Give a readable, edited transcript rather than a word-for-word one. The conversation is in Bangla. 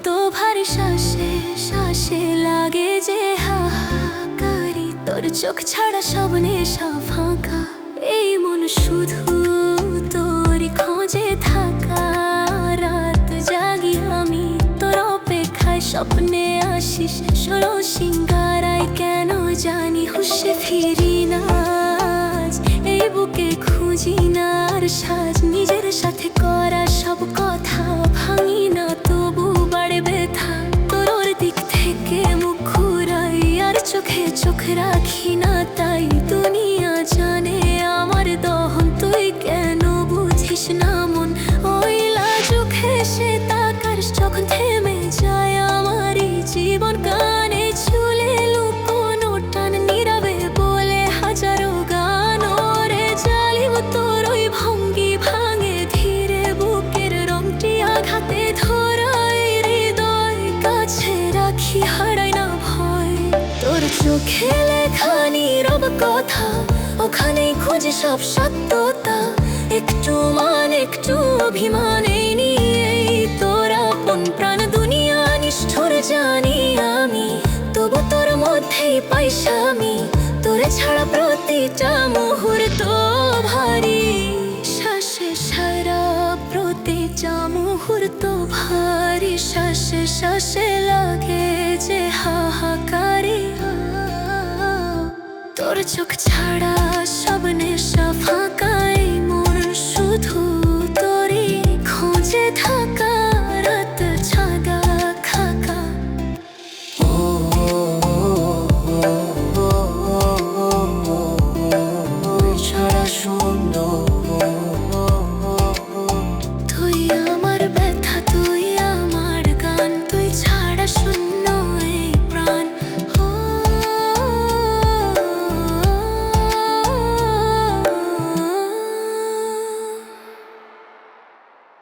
তো ভারী শ্বাসে শ্বাসে লাগে যে হাহাকারি, তোর চোখ ছাড়া সব নেশা ফাঁকা। এই মন শুধু তোরই খোঁজে থাকা, রাত জাগি আমি তোর অপেক্ষায়, স্বপ্নে আসিস ষোলো সিঙ্গারায়। কেন জানি হুঁশে ফিরি না আজ, এই বুকে খুঁজি না আর সাজ। নিজের সাথে করা সব কথা ভাঙি না, তবু বাড়ে ব্যথা। তোর দিক থেকে মুখ ঘুরাই আর চোখে চোখ রাখি না, তাই দুনিয়া জানে আমার দহন। তুই কেন বুঝিস না মন, ওই লাজুক হেসে তাকার যখন থেমে যায় আমারই জীবন। কানে চুলে লুকোনো টান, নীরবে বলে হাজারো গান। ওরে জালিম তোর ওই ভঙ্গি ভাঙে ধীরে বুকের রংটি আঘাতে ধরাই। হৃদয় কাছে রাখি হারাই না ভয়, তোর চোখে লেখা নীরব কথা, ওখানেই খুঁজে সব সত্যতা। একটু মান একটু অভিমান, এই নিয়েই তোর আপন প্রাণ। দুনিয়া নিষ্ঠুর জানি আমি, তবু তোর মধ্যেই পাই স্বামী। তোরে ছাড়া প্রতিটা মুহূর্ত ভারী শ্বাসে সারা, প্রতিটা মুহূর্ত ভারী শ্বাসে শ্বাসে লাগে যে হাহাকারি। তোর চোখ ছাড়া সব নেশা ফাঁকা।